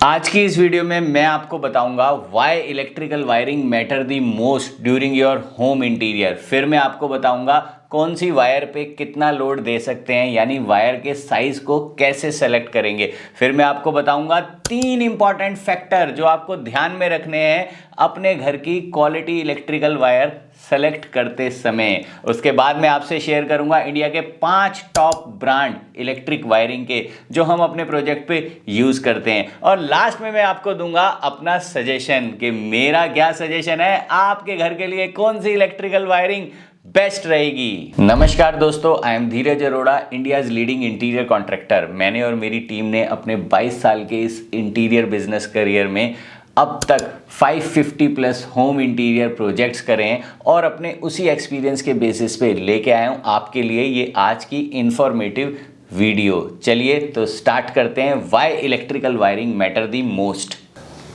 आज की इस वीडियो में मैं आपको बताऊंगा why electrical wiring matter the most during your home interior. फिर मैं आपको बताऊंगा कौन सी वायर पे कितना लोड दे सकते हैं, यानी वायर के साइज को कैसे सेलेक्ट करेंगे। फिर मैं आपको बताऊंगा 3 इंपॉर्टेंट फैक्टर जो आपको ध्यान में रखने हैं अपने घर की क्वालिटी इलेक्ट्रिकल वायर सेलेक्ट करते समय। उसके बाद मैं आपसे शेयर करूंगा इंडिया के 5 टॉप ब्रांड इलेक्ट्रिक वायरिंग के जो हम अपने प्रोजेक्ट पे यूज करते हैं। और लास्ट में मैं आपको दूंगा अपना सजेशन कि मेरा क्या सजेशन है आपके घर के लिए कौन सी इलेक्ट्रिकल वायरिंग बेस्ट रहेगी। नमस्कार दोस्तों, I am Dheeraj Arora, India's leading interior contractor. मैंने और मेरी टीम ने अपने 22 साल के इस इंटीरियर बिजनेस करियर में अब तक 550 प्लस होम इंटीरियर प्रोजेक्ट्स करे हैं और अपने उसी एक्सपीरियंस के बेसिस पे लेके आया हूँ आपके लिए ये आज की इंफॉर्मेटिव वीडियो। चलिए तो स्टार्ट करते हैं। Why electrical wiring matter the most.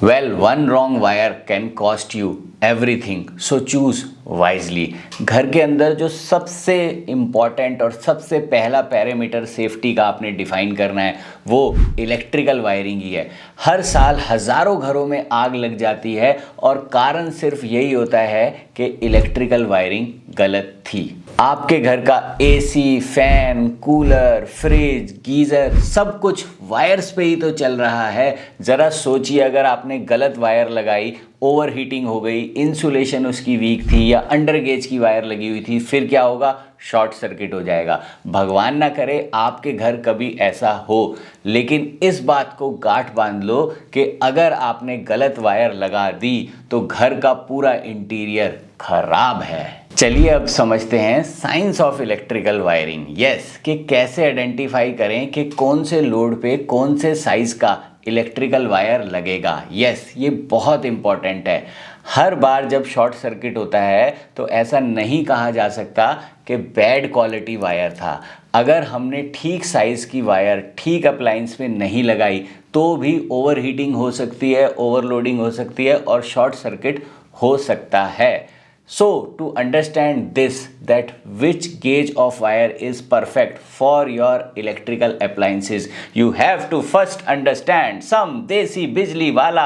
Well, one wrong wire can cost you everything, so choose wisely. घर के अंदर जो सबसे इम्पॉर्टेंट और सबसे पहला पैरामीटर सेफ्टी का आपने डिफाइन करना है वो इलेक्ट्रिकल वायरिंग ही है। हर साल हज़ारों घरों में आग लग जाती है और कारण सिर्फ यही होता है कि इलेक्ट्रिकल वायरिंग गलत थी। आपके घर का AC, fan, cooler, fridge, geyser सब कुछ वायर्स पे ही तो चल रहा है। ज़रा सोचिए, अगर आपने गलत वायर लगाई, ओवर हीटिंग हो गई, इंसुलेशन उसकी वीक थी या अंडर गेज की वायर लगी हुई थी, फिर क्या होगा? शॉर्ट सर्किट हो जाएगा। भगवान ना करे आपके घर कभी ऐसा हो, लेकिन इस बात को गांठ बांध लो कि अगर आपने गलत वायर लगा दी तो घर का पूरा इंटीरियर खराब है। चलिए अब समझते हैं science of electrical wiring. Yes, कि कैसे आइडेंटिफाई करें कि कौन से लोड पे कौन से साइज का इलेक्ट्रिकल वायर लगेगा। यस, ये बहुत इंपॉर्टेंट है। हर बार जब शॉर्ट सर्किट होता है तो ऐसा नहीं कहा जा सकता कि बैड क्वालिटी वायर था। अगर हमने ठीक साइज़ की वायर ठीक अप्लायंस में नहीं लगाई तो भी ओवर हीटिंग हो सकती है, ओवरलोडिंग हो सकती है और शॉर्ट सर्किट हो सकता है। So to understand this, that which gauge of wire is perfect for your electrical appliances, you have to first understand some देसी बिजली वाला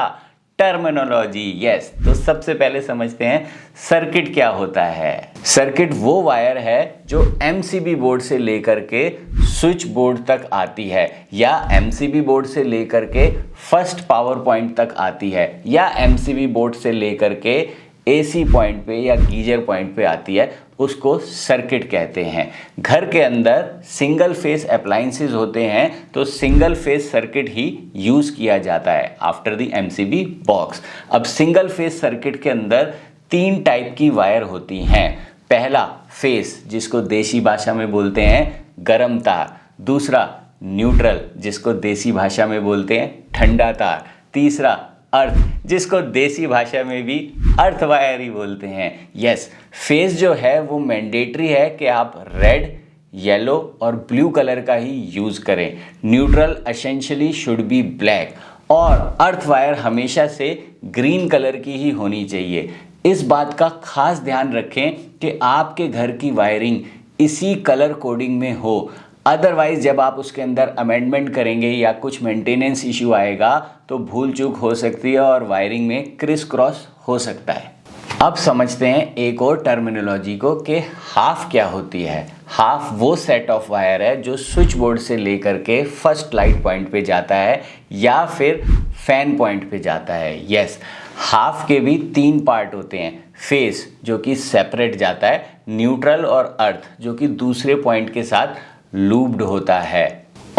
टर्मिनोलॉजी। यस, तो सबसे पहले समझते हैं सर्किट क्या होता है। सर्किट वो वायर है जो एमसीबी बोर्ड से लेकर के स्विच बोर्ड तक आती है, या एमसीबी बोर्ड से लेकर के फर्स्ट पावर पॉइंट तक आती है, या एमसीबी बोर्ड से लेकर के एसी पॉइंट पे या गीजर पॉइंट पे आती है, उसको सर्किट कहते हैं। घर के अंदर सिंगल फेस अप्लायंसेस होते हैं तो सिंगल फेस सर्किट ही यूज़ किया जाता है आफ्टर द एमसीबी बॉक्स। अब सिंगल फेस सर्किट के अंदर 3 टाइप की वायर होती हैं। पहला फेस, जिसको देसी भाषा में बोलते हैं गरम तार। दूसरा न्यूट्रल, जिसको देसी भाषा में बोलते हैं ठंडा तार। तीसरा अर्थ, जिसको देसी भाषा में भी अर्थ वायर ही बोलते हैं। यस, फेस जो है वो मैंडेटरी है कि आप रेड, येलो और ब्लू कलर का ही यूज़ करें। Neutral essentially should be black और अर्थ वायर हमेशा से ग्रीन कलर की ही होनी चाहिए। इस बात का खास ध्यान रखें कि आपके घर की वायरिंग इसी कलर कोडिंग में हो। अदरवाइज जब आप उसके अंदर अमेंडमेंट करेंगे या कुछ मेंटेनेंस इश्यू आएगा तो भूल चूक हो सकती है और वायरिंग में क्रिस क्रॉस हो सकता है। अब समझते हैं एक और टर्मिनोलॉजी को कि हाफ क्या होती है। हाफ वो सेट ऑफ वायर है जो स्विच बोर्ड से लेकर के फर्स्ट लाइट पॉइंट पे जाता है या फिर फैन पॉइंट पे जाता है। यस, हाफ के भी 3 पार्ट होते हैं। फेस जो कि सेपरेट जाता है, न्यूट्रल और अर्थ जो कि दूसरे पॉइंट के साथ लूप्ड होता है।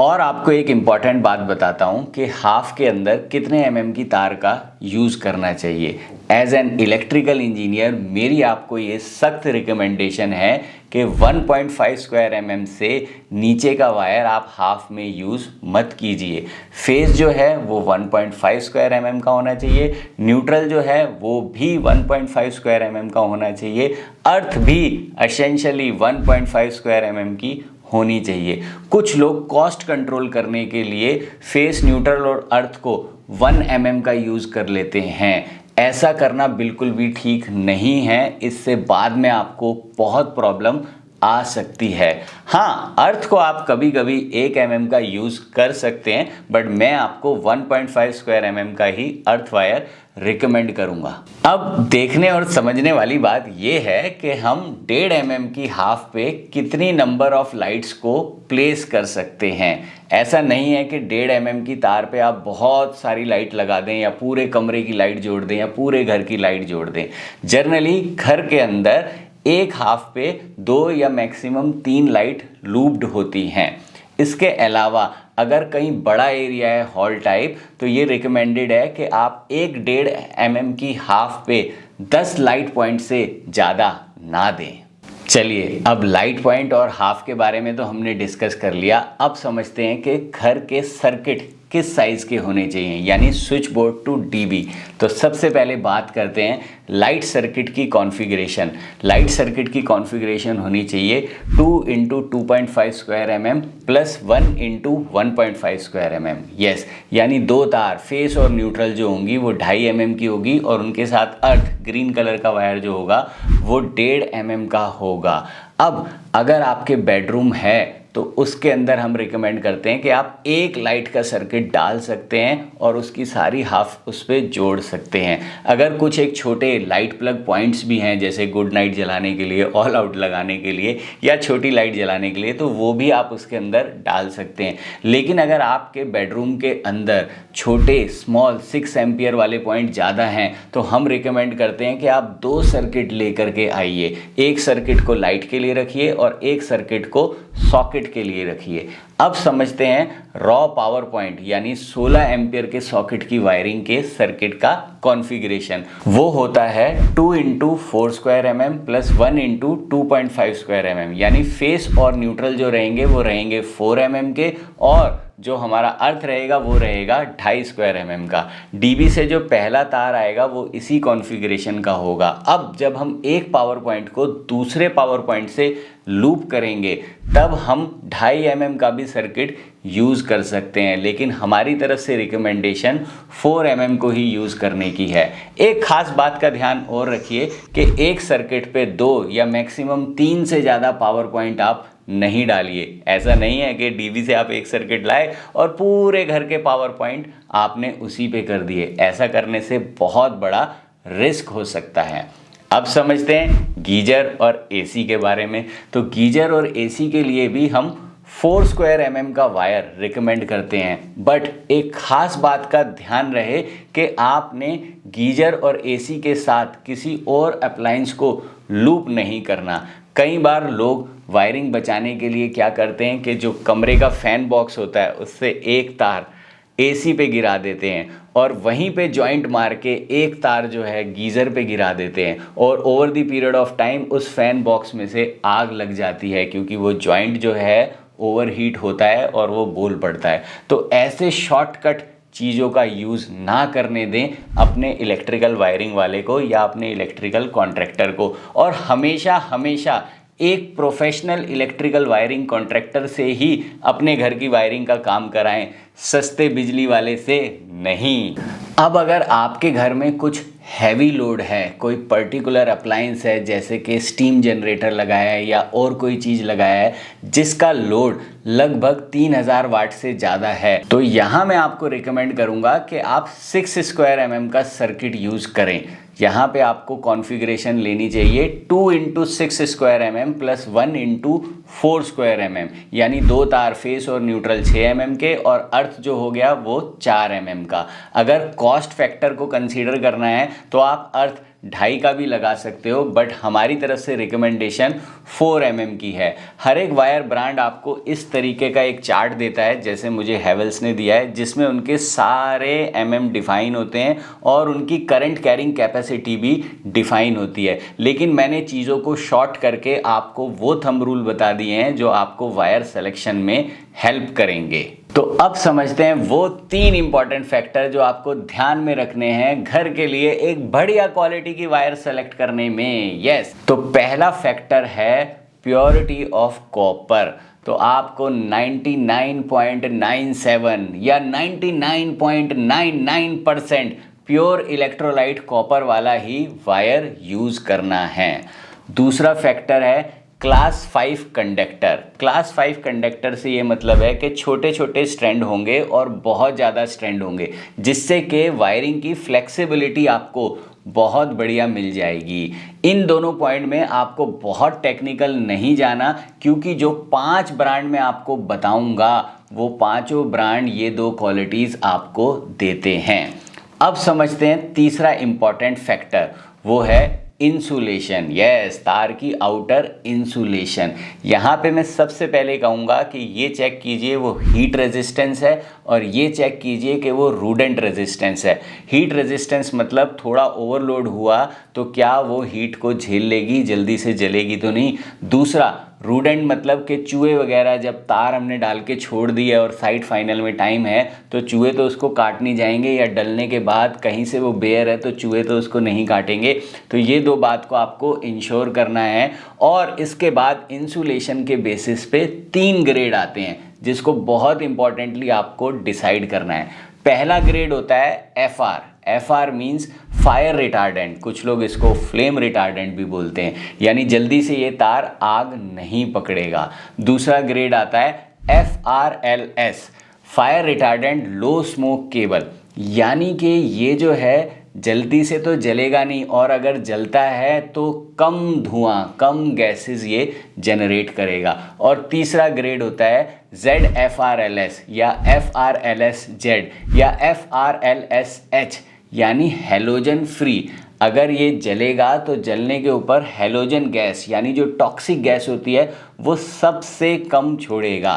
और आपको एक इम्पॉर्टेंट बात बताता हूँ कि हाफ के अंदर कितने mm की तार का यूज़ करना चाहिए। एज एन इलेक्ट्रिकल इंजीनियर मेरी आपको ये सख्त रिकमेंडेशन है कि 1.5 स्क्वायर mm से नीचे का वायर आप हाफ में यूज़ मत कीजिए। फेस जो है वो 1.5 स्क्वायर mm का होना चाहिए, न्यूट्रल जो है वो भी 1.5 स्क्वायर mm का होना चाहिए, अर्थ भी एसेंशियली 1.5 स्क्वायर mm की होनी चाहिए। कुछ लोग कॉस्ट कंट्रोल करने के लिए फेस, न्यूट्रल और अर्थ को 1 mm का यूज़ कर लेते हैं। ऐसा करना बिल्कुल भी ठीक नहीं है, इससे बाद में आपको बहुत प्रॉब्लम आ सकती है। हाँ, अर्थ को आप कभी कभी 1 mm का यूज़ कर सकते हैं, बट मैं आपको 1.5 स्क्वायर mm का ही अर्थ वायर रिकमेंड करूंगा। अब देखने और समझने वाली बात यह है कि हम 1.5 mm की हाफ पे कितनी नंबर ऑफ लाइट्स को प्लेस कर सकते हैं। ऐसा नहीं है कि 1.5 mm की तार पे आप बहुत सारी लाइट लगा दें या पूरे कमरे की लाइट जोड़ दें या पूरे घर की लाइट जोड़ दें। जनरली घर के अंदर एक हाफ पे 2 या मैक्सिमम 3 लाइट लूप्ड होती हैं। इसके अलावा अगर कहीं बड़ा एरिया है हॉल टाइप, तो ये रिकमेंडेड है कि आप 1.5 mm की हाफ पे 10 लाइट पॉइंट से ज़्यादा ना दें। चलिए, अब लाइट पॉइंट और हाफ के बारे में तो हमने डिस्कस कर लिया। अब समझते हैं कि घर के सर्किट किस साइज़ के होने चाहिए, यानी स्विच बोर्ड टू डीबी। तो सबसे पहले बात करते हैं लाइट सर्किट की कॉन्फ़िगरेशन। लाइट सर्किट की कॉन्फ़िगरेशन होनी चाहिए 2 × 2.5 square mm plus 1 × 1.5 square mm। Yes, यानी 2 तार फेस और न्यूट्रल जो होंगी वो 2.5 mm की होगी और उनके साथ अर्थ ग्रीन कलर का वायर जो होगा वो 1.5 mm का होगा। अब अगर आपके बेडरूम है तो उसके अंदर हम रिकमेंड करते हैं कि आप एक लाइट का सर्किट डाल सकते हैं और उसकी सारी हाफ उस पर जोड़ सकते हैं। अगर कुछ एक छोटे लाइट प्लग पॉइंट्स भी हैं, जैसे गुड नाइट जलाने के लिए, ऑल आउट लगाने के लिए या छोटी लाइट जलाने के लिए, तो वो भी आप उसके अंदर डाल सकते हैं। लेकिन अगर आपके बेडरूम के अंदर छोटे स्मॉल 6 एम्पियर वाले पॉइंट ज़्यादा हैं तो हम रिकमेंड करते हैं कि आप 2 सर्किट लेकर के आइए। एक सर्किट को लाइट के लिए रखिए और एक सर्किट को सॉकेट के लिए रखिए। अब समझते हैं रॉ पावर पॉइंट यानी 16 एम्पियर के सॉकेट की वायरिंग के सर्किट का कॉन्फ़िगरेशन। वो होता है 2 × 4 square mm plus 1 × 2.5 square mm, यानी फेस और न्यूट्रल जो रहेंगे वो रहेंगे 4 mm के और जो हमारा अर्थ रहेगा वो रहेगा 2.5 स्क्वायर mm का। डीबी से जो पहला तार आएगा वो इसी कॉन्फ़िगरेशन का होगा। अब जब हम एक पावर पॉइंट को दूसरे पावर पॉइंट से लूप करेंगे तब हम 2.5 mm का भी सर्किट यूज़ कर सकते हैं, लेकिन हमारी तरफ से रिकमेंडेशन 4 mm को ही यूज़ करने की है। एक खास बात का ध्यान और रखिए कि एक सर्किट पे 2 या मैक्सिमम 3 से ज़्यादा पावर पॉइंट आप नहीं डालिए। ऐसा नहीं है कि डीबी से आप एक सर्किट लाए और पूरे घर के पावर पॉइंट आपने उसी पे कर दिए। ऐसा करने से बहुत बड़ा रिस्क हो सकता है। अब समझते हैं गीजर और एसी के बारे में। तो गीजर और एसी के लिए भी हम 4 स्क्वायर mm का वायर रिकमेंड करते हैं, बट एक खास बात का ध्यान रहे कि आपने गीजर और एसी के साथ किसी और अप्लायंस को लूप नहीं करना। कई बार लोग वायरिंग बचाने के लिए क्या करते हैं कि जो कमरे का फैन बॉक्स होता है उससे एक तार एसी पे गिरा देते हैं और वहीं पे जॉइंट मार के एक तार जो है गीज़र पे गिरा देते हैं और over the period of time उस फैन बॉक्स में से आग लग जाती है, क्योंकि वो जॉइंट जो है ओवरहीट होता है और वो बोल पड़ता है। तो ऐसे शॉर्टकट चीज़ों का यूज़ ना करने दें अपने इलेक्ट्रिकल वायरिंग वाले को या अपने इलेक्ट्रिकल कॉन्ट्रैक्टर को, और हमेशा हमेशा एक प्रोफेशनल इलेक्ट्रिकल वायरिंग कॉन्ट्रैक्टर से ही अपने घर की वायरिंग का काम कराएं, सस्ते बिजली वाले से नहीं। अब अगर आपके घर में कुछ हैवी लोड है, कोई पर्टिकुलर अप्लायंस है जैसे कि स्टीम जनरेटर लगाया है या और कोई चीज़ लगाया है जिसका लोड लगभग 3000 वाट से ज़्यादा है, तो यहाँ मैं आपको रिकमेंड करूँगा कि आप 6 स्क्वायर mm का सर्किट यूज़ करें। यहाँ पे आपको कॉन्फ़िगरेशन लेनी चाहिए 2 × 6 square mm plus 1 × 4 square mm, यानी 2 तार फेस और न्यूट्रल 6 mm के और अर्थ जो हो गया वो 4 mm का। अगर कॉस्ट फैक्टर को कंसीडर करना है तो आप अर्थ 2.5 का भी लगा सकते हो, बट हमारी तरफ से रिकमेंडेशन 4 mm की है। हर एक वायर ब्रांड आपको इस तरीके का एक चार्ट देता है जैसे मुझे हैवेल्स ने दिया है, जिसमें उनके सारे mm डिफाइन होते हैं और उनकी करंट कैरिंग कैपेसिटी भी डिफाइन होती है। लेकिन मैंने चीज़ों को शॉर्ट करके आपको वो थंब रूल बता दिए हैं जो आपको वायर सिलेक्शन में हेल्प करेंगे। तो अब समझते हैं वो 3 इंपॉर्टेंट फैक्टर जो आपको ध्यान में रखने हैं घर के लिए एक बढ़िया क्वालिटी की वायर सेलेक्ट करने में। यस, तो पहला फैक्टर है प्योरिटी ऑफ कॉपर। तो आपको 99.97 या 99.99% प्योर इलेक्ट्रोलाइट कॉपर वाला ही वायर यूज़ करना है। दूसरा फैक्टर है क्लास 5 कंडक्टर। क्लास 5 कंडक्टर से ये मतलब है कि छोटे छोटे स्ट्रैंड होंगे और बहुत ज़्यादा स्ट्रैंड होंगे, जिससे कि वायरिंग की फ्लेक्सिबिलिटी आपको बहुत बढ़िया मिल जाएगी। इन दोनों पॉइंट में आपको बहुत टेक्निकल नहीं जाना, क्योंकि जो 5 ब्रांड मैं आपको बताऊंगा वो पांचों ब्रांड ये दो क्वालिटीज़ आपको देते हैं। अब समझते हैं तीसरा इंपॉर्टेंट फैक्टर, वो है इंसुलेशन। यस, तार की आउटर इंसुलेशन। यहाँ पे मैं सबसे पहले कहूँगा कि ये चेक कीजिए वो हीट रेजिस्टेंस है, और ये चेक कीजिए कि वो रूडेंट रेजिस्टेंस है। हीट रेजिस्टेंस मतलब थोड़ा ओवरलोड हुआ तो क्या वो हीट को झेल लेगी, जल्दी से जलेगी तो नहीं। दूसरा, रूडेंट मतलब कि चूहे वगैरह जब तार हमने डाल के छोड़ दी है और साइड फाइनल में टाइम है तो चूहे तो उसको काटने जाएंगे, या डलने के बाद कहीं से वो बेयर है तो चूहे तो उसको नहीं काटेंगे। तो ये दो बात को आपको इंश्योर करना है। और इसके बाद इंसुलेशन के बेसिस पे 3 ग्रेड आते हैं, जिसको बहुत इंपॉर्टेंटली आपको डिसाइड करना है। पहला ग्रेड होता है FR। FR means fire retardant, कुछ लोग इसको फ्लेम रिटार्डेंट भी बोलते हैं, यानी जल्दी से ये तार आग नहीं पकड़ेगा। दूसरा ग्रेड आता है FRLS, fire retardant low smoke cable, यानी कि ये जो है जल्दी से तो जलेगा नहीं, और अगर जलता है तो कम धुआं, कम गैसेस ये जनरेट करेगा। और तीसरा ग्रेड होता है ZFRLS या FRLS-Z या FRLS-H, यानी हैलोजन फ्री। अगर ये जलेगा तो जलने के ऊपर हैलोजन गैस यानी जो टॉक्सिक गैस होती है वो सबसे कम छोड़ेगा।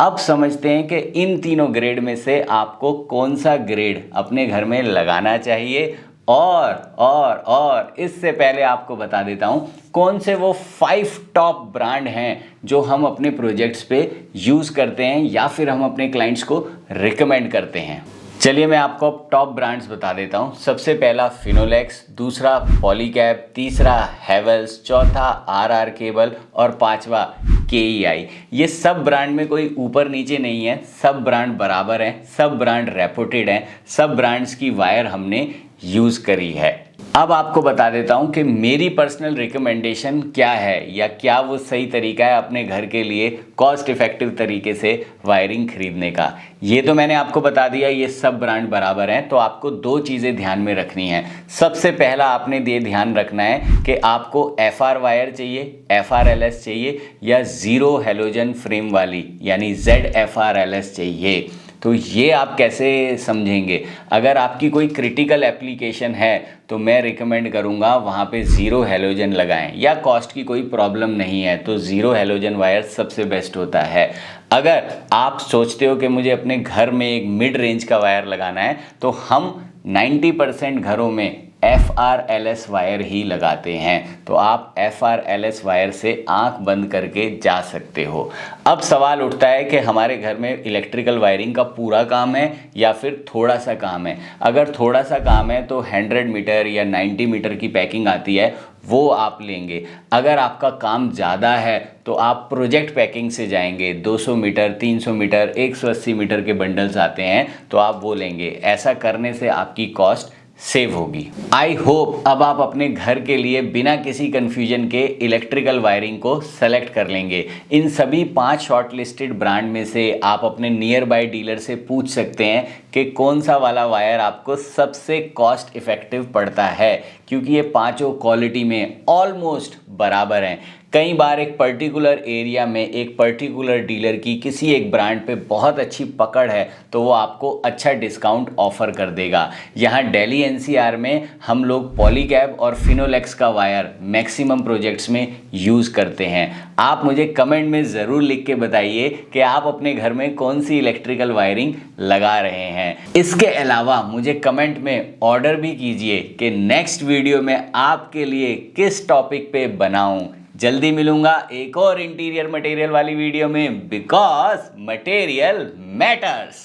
अब समझते हैं कि इन तीनों ग्रेड में से आपको कौन सा ग्रेड अपने घर में लगाना चाहिए। और इससे पहले आपको बता देता हूं कौन से वो 5 टॉप ब्रांड हैं जो हम अपने प्रोजेक्ट्स पे यूज़ करते हैं या फिर हम अपने क्लाइंट्स को रिकमेंड करते हैं। चलिए मैं आपको टॉप ब्रांड्स बता देता हूँ। सबसे पहला फिनोलेक्स, दूसरा पॉलीकैब, तीसरा हैवेल्स, चौथा RR केबल और पांचवा KEI। ये सब ब्रांड में कोई ऊपर नीचे नहीं है, सब ब्रांड बराबर हैं, सब ब्रांड रेपुटेड हैं, सब ब्रांड्स की वायर हमने यूज़ करी है। अब आपको बता देता हूं कि मेरी पर्सनल रिकमेंडेशन क्या है, या क्या वो सही तरीका है अपने घर के लिए कॉस्ट इफेक्टिव तरीके से वायरिंग खरीदने का। ये तो मैंने आपको बता दिया, ये सब ब्रांड बराबर हैं। तो आपको 2 चीज़ें ध्यान में रखनी है। सबसे पहला आपने ये ध्यान रखना है कि आपको FR वायर चाहिए, FRLS चाहिए, या ज़ीरो हैलोजन फ्रेम वाली यानी ZFRLS चाहिए। तो ये आप कैसे समझेंगे? अगर आपकी कोई क्रिटिकल एप्लीकेशन है तो मैं रिकमेंड करूँगा वहाँ पे ज़ीरो हैलोजन लगाएं, या कॉस्ट की कोई प्रॉब्लम नहीं है तो ज़ीरो हैलोजन वायर सबसे बेस्ट होता है। अगर आप सोचते हो कि मुझे अपने घर में एक मिड रेंज का वायर लगाना है तो हम 90% घरों में FRLS वायर ही लगाते हैं। तो आप FRLS वायर से आंख बंद करके जा सकते हो। अब सवाल उठता है कि हमारे घर में इलेक्ट्रिकल वायरिंग का पूरा काम है या फिर थोड़ा सा काम है। अगर थोड़ा सा काम है तो 100 मीटर या 90 मीटर की पैकिंग आती है, वो आप लेंगे। अगर आपका काम ज़्यादा है तो आप प्रोजेक्ट पैकिंग से जाएंगे, 200 मीटर, 300 मीटर, 180 मीटर के बंडल्स आते हैं तो आप वो लेंगे। ऐसा करने से आपकी कॉस्ट सेव होगी। आई होप अब आप अपने घर के लिए बिना किसी कंफ्यूजन के इलेक्ट्रिकल वायरिंग को सेलेक्ट कर लेंगे। इन सभी 5 शॉर्टलिस्टेड ब्रांड में से आप अपने नियर बाय डीलर से पूछ सकते हैं कि कौन सा वाला वायर आपको सबसे कॉस्ट इफेक्टिव पड़ता है, क्योंकि ये पांचों क्वालिटी में ऑलमोस्ट बराबर हैं। कई बार एक पर्टिकुलर एरिया में एक पर्टिकुलर डीलर की किसी एक ब्रांड पे बहुत अच्छी पकड़ है तो वो आपको अच्छा डिस्काउंट ऑफर कर देगा। यहाँ दिल्ली NCR में हम लोग पॉलीकैब और फिनोलेक्स का वायर मैक्सिमम प्रोजेक्ट्स में यूज़ करते हैं। आप मुझे कमेंट में ज़रूर लिख के बताइए कि आप अपने घर में कौन सी इलेक्ट्रिकल वायरिंग लगा रहे हैं। इसके अलावा मुझे कमेंट में ऑर्डर भी कीजिए कि नेक्स्ट वीडियो में आपके लिए किस टॉपिक पे बनाऊं। जल्दी मिलूंगा एक और इंटीरियर मटेरियल वाली वीडियो में, बिकॉज मटेरियल मैटर्स।